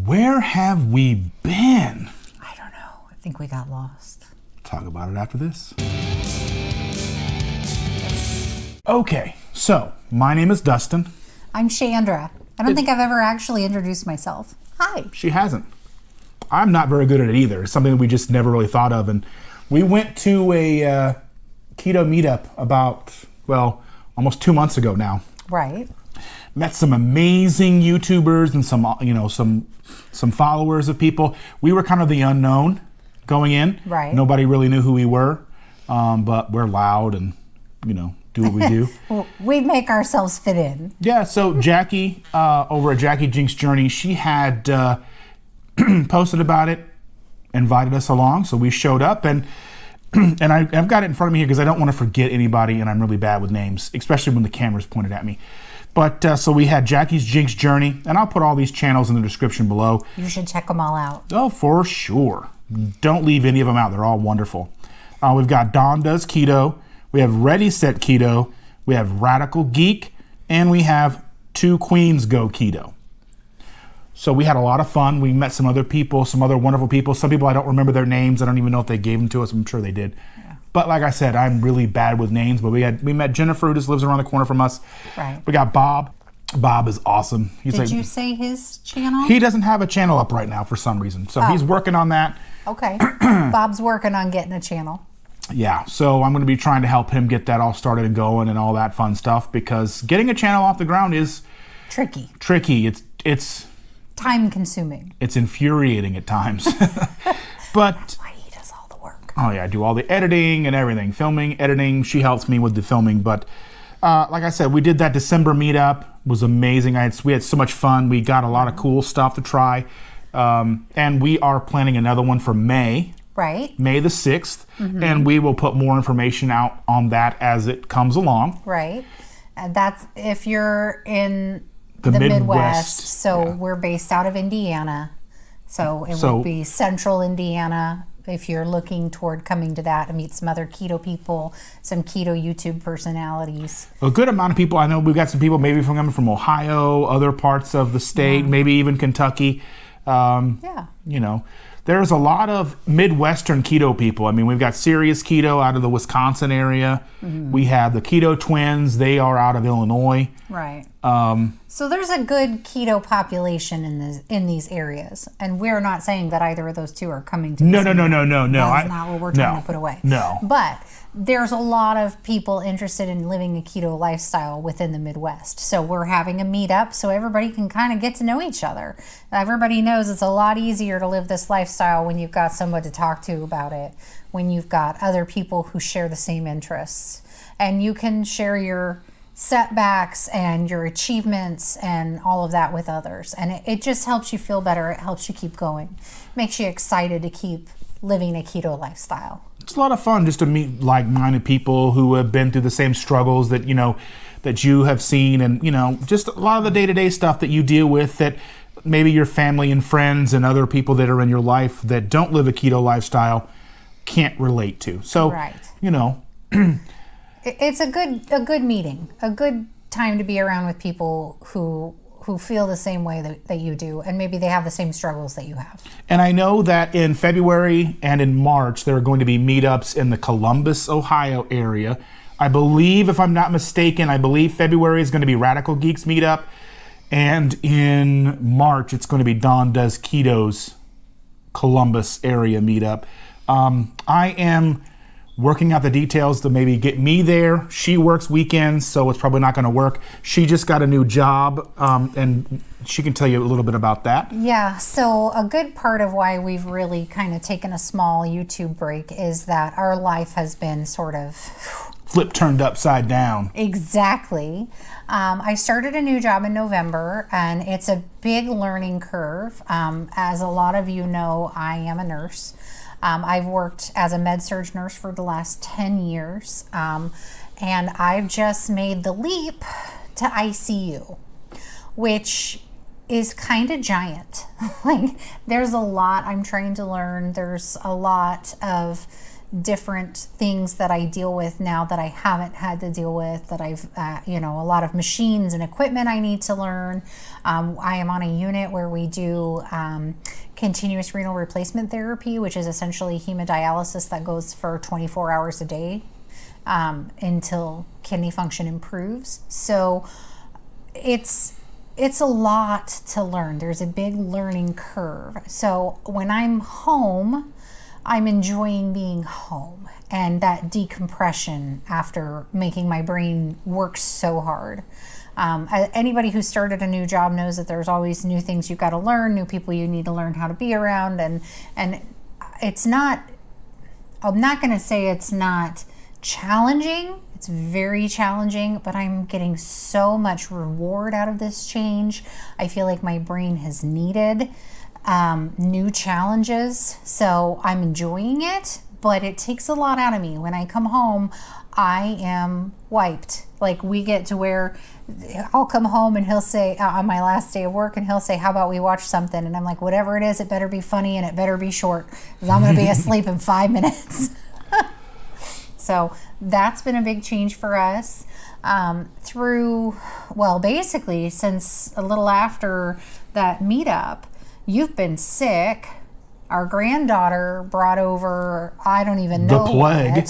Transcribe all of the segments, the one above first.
Where have we been? I don't know. I think we got lost. Talk about it after this. Okay, so my name is Dustin. I'm Chandra. I don't think I've ever actually introduced myself. Hi. She hasn't. I'm not very good at it either. It's something that we just never really thought of. And we went to a keto meetup about, almost 2 months ago now. Right. Met some amazing YouTubers and some followers of people. We were kind of the unknown going in. Right. Nobody really knew who we were, but we're loud and, do what we do. We make ourselves fit in. Yeah, so Jackie, over at Jackie Jinxed Journey, she had posted about it, invited us along, so we showed up, and I've got it in front of me here because I don't want to forget anybody, and I'm really bad with names, especially when the camera's pointed at me. But so we had Jackie's Jinxed Journey, and I'll put all these channels in the description below. You should check them all out. Oh, for sure. Don't leave any of them out. They're all wonderful. We've got Dawn Does Keto. We have Set Keto. We have RadicalGeek. And we have Queenz Go Keto. So we had a lot of fun. We met some other people, some other wonderful people. Some people I don't remember their names. I don't even know if they gave them to us. I'm sure they did. Yeah. But like I said, I'm really bad with names. But we met Jennifer, who just lives around the corner from us. Right. We got Bob. Bob is awesome. Did you say his channel? He doesn't have a channel up right now for some reason. So he's working on that. Okay. Bob's working on getting a channel. Yeah, so I'm going to be trying to help him get that all started and going and all that fun stuff, because getting a channel off the ground is tricky. It's time consuming. It's infuriating at times. But that's why he does all the work. Oh yeah, I do all the editing and everything. Filming, editing, she helps me with the filming. But like I said, we did that December meetup. It was amazing. We had so much fun. We got a lot of cool stuff to try. And we are planning another one for May. Right. May the 6th. Mm-hmm. And we will put more information out on that as it comes along. Right. And that's if you're in the Midwest. So yeah. We're based out of Indiana. So it would be central Indiana if you're looking toward coming to that and meet some other keto people, some keto YouTube personalities. A good amount of people. I know we've got some people maybe coming from Ohio, other parts of the state, maybe even Kentucky. There's a lot of Midwestern keto people. I mean, we've got Serious Keto out of the Wisconsin area. Mm-hmm. We have the Keto Twins. They are out of Illinois. Right. So there's a good keto population in these areas. And we're not saying that either of those two are coming to No. That's not what we're trying to put away. No. But there's a lot of people interested in living a keto lifestyle within the Midwest. So we're having a meetup so everybody can kind of get to know each other. Everybody knows it's a lot easier to live this lifestyle when you've got someone to talk to about it, when you've got other people who share the same interests. And you can share your setbacks and your achievements and all of that with others. And it just helps you feel better. It helps you keep going. Makes you excited to keep living a keto lifestyle. It's a lot of fun just to meet like-minded people who have been through the same struggles that you have seen, and just a lot of the day-to-day stuff that you deal with that maybe your family and friends and other people that are in your life that don't live a keto lifestyle can't relate to. So, right. It's a good meeting, a good time to be around with people who feel the same way that you do, and maybe they have the same struggles that you have. And I know that in February and in March, there are going to be meetups in the Columbus, Ohio area. I believe, if I'm not mistaken, February is going to be RadicalGeek's meetup, and in March, it's going to be Dawn Does Keto's Columbus area meetup. I am working out the details to maybe get me there. She works weekends, so it's probably not going to work. She just got a new job, and she can tell you a little bit about that. Yeah, so a good part of why we've really kind of taken a small YouTube break is that our life has been sort of turned upside down. Exactly. I started a new job in November, and it's a big learning curve. As a lot of you know, I am a nurse. I've worked as a med-surg nurse for the last 10 years, and I've just made the leap to ICU, which is kind of giant. Like, there's a lot I'm trying to learn. There's a lot of different things that I deal with now that I haven't had to deal with, that I've, a lot of machines and equipment I need to learn. I am on a unit where we do continuous renal replacement therapy, which is essentially hemodialysis that goes for 24 hours a day until kidney function improves. So it's a lot to learn. There's a big learning curve. So when I'm home, I'm enjoying being home and that decompression after making my brain work so hard. Anybody who started a new job knows that there's always new things you've got to learn, new people you need to learn how to be around. And it's not, I'm not going to say it's not challenging. It's very challenging, but I'm getting so much reward out of this change. I feel like my brain has needed new challenges, so I'm enjoying it, but it takes a lot out of me. When I come home, I am wiped. Like, we get to where I'll come home and he'll say, on my last day of work, and he'll say, how about we watch something? And I'm like, whatever it is, it better be funny and it better be short, because I'm going to be asleep in 5 minutes. So that's been a big change for us. Basically since a little after that meetup, you've been sick. Our granddaughter brought over, I don't even know the plague.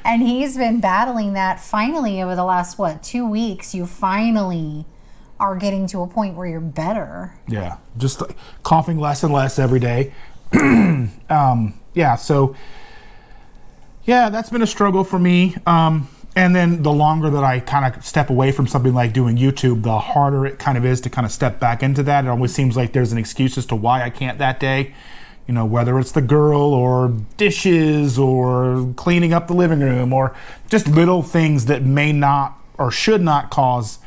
And he's been battling that. Finally, over the last, 2 weeks, you finally are getting to a point where you're better. Yeah, just like coughing less and less every day. Yeah, that's been a struggle for me. And then the longer that I kind of step away from something like doing YouTube, the harder it kind of is to kind of step back into that. It always seems like there's an excuse as to why I can't that day. You know, whether it's the girl or dishes or cleaning up the living room or just little things that may not or should not cause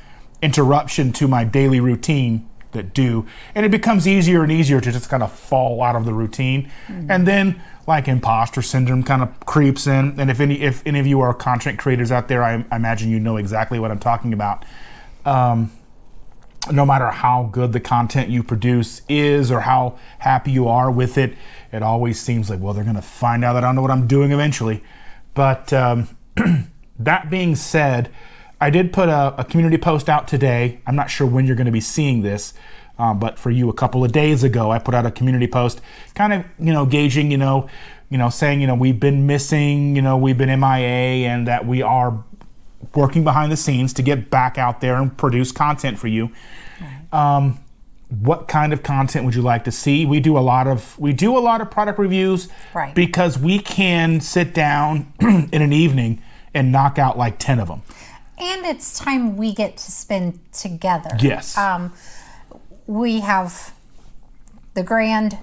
interruption to my daily routine that do. And it becomes easier and easier to just kind of fall out of the routine. Mm-hmm. And then like imposter syndrome kind of creeps in. And if any of you are content creators out there, I imagine you know exactly what I'm talking about. No matter how good the content you produce is or how happy you are with it, it always seems like, well, they're going to find out that I don't know what I'm doing eventually. But that being said, I did put a community post out today. I'm not sure when you're going to be seeing this, but for you, a couple of days ago, I put out a community post, kind of, gauging, saying, we've been missing, we've been MIA, and that we are working behind the scenes to get back out there and produce content for you. Right. What kind of content would you like to see? We do a lot of product reviews, right, because we can sit down in an evening and knock out like 10 of them. And it's time we get to spend together. Yes. We have the grand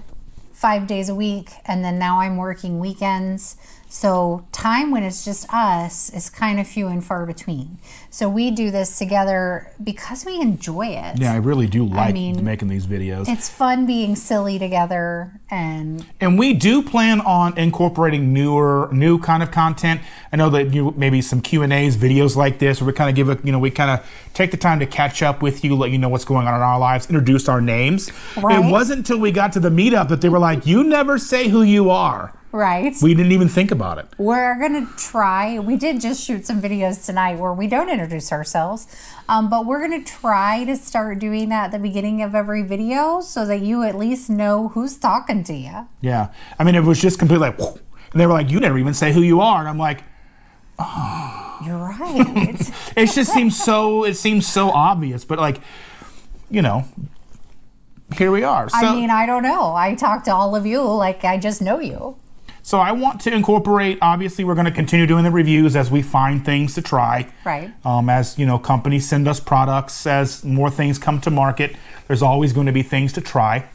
5 days a week, and then now I'm working weekends. So time when it's just us is kind of few and far between. So we do this together because we enjoy it. Yeah, I really do like making these videos. It's fun being silly together. And we do plan on incorporating new kind of content. I know that maybe some Q&As, videos like this, where we kind of we kind of take the time to catch up with you, let you know what's going on in our lives, introduce our names. Right. It wasn't until we got to the meetup that they were like, you never say who you are. Right. We didn't even think about it. We're going to try. We did just shoot some videos tonight where we don't introduce ourselves, but we're going to try to start doing that at the beginning of every video so that you at least know who's talking to you. Yeah. I mean, it was just completely like, whoop, and they were like, you never even say who you are. And I'm like, oh. You're right. It just seems so obvious, but like, here we are. So, I don't know. I talk to all of you like I just know you. So I want to incorporate, obviously we're going to continue doing the reviews as we find things to try. Right. As, companies send us products, as more things come to market, there's always going to be things to try.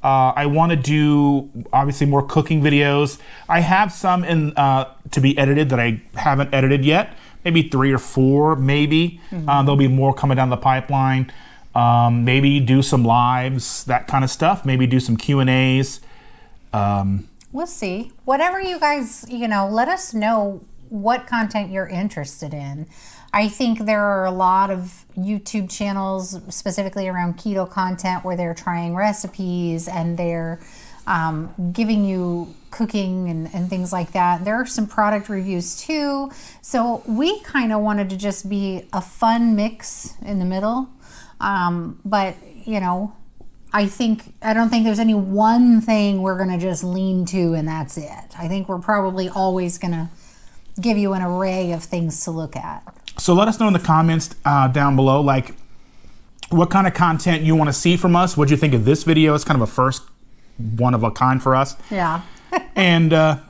I want to do, obviously, more cooking videos. I have some to be edited that I haven't edited yet. Maybe 3 or 4, maybe. Mm-hmm. There'll be more coming down the pipeline. Maybe do some lives, that kind of stuff. Maybe do some Q&As. We'll see. Whatever you guys, let us know what content you're interested in. I think there are a lot of YouTube channels specifically around keto content where they're trying recipes and they're giving you cooking and things like that. There are some product reviews too. So we kind of wanted to just be a fun mix in the middle. But, you know, I don't think there's any one thing we're going to just lean to and that's it. I think we're probably always going to give you an array of things to look at. So let us know in the comments down below, like, what kind of content you want to see from us. What do you think of this video? It's kind of a first one of a kind for us. Yeah. And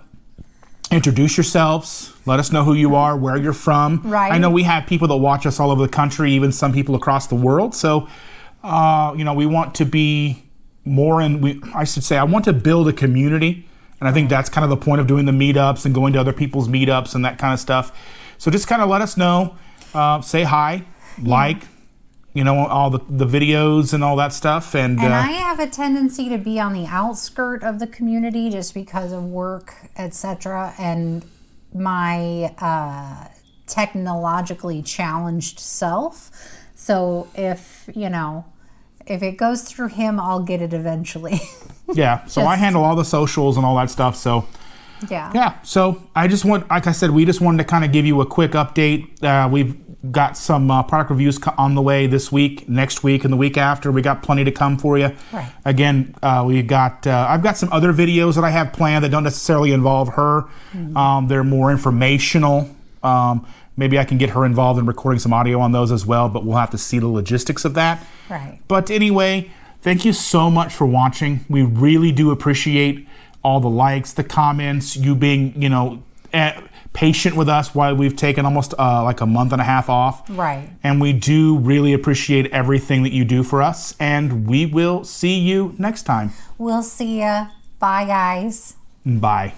introduce yourselves. Let us know who you are, where you're from. Right. I know we have people that watch us all over the country, even some people across the world. So, you know, we want to be more I want to build a community. And I think that's kind of the point of doing the meetups and going to other people's meetups and that kind of stuff. So just kind of let us know, say hi, like, you know, all the videos and all that stuff. And I have a tendency to be on the outskirt of the community just because of work, etc. and my technologically challenged self. So if it goes through him, I'll get it eventually. Yeah. So I handle all the socials and all that stuff. So yeah. So like I said, we just wanted to kind of give you a quick update. We've got some product reviews on the way this week, next week, and the week after. We got plenty to come for you. Right. Again, I've got some other videos that I have planned that don't necessarily involve her. They're more informational. Maybe I can get her involved in recording some audio on those as well, but we'll have to see the logistics of that. Right. But anyway, thank you so much for watching. We really do appreciate all the likes, the comments, you being, you know, patient with us while we've taken almost like a month and a half off. Right. And we do really appreciate everything that you do for us. And we will see you next time. We'll see ya. Bye, guys. Bye.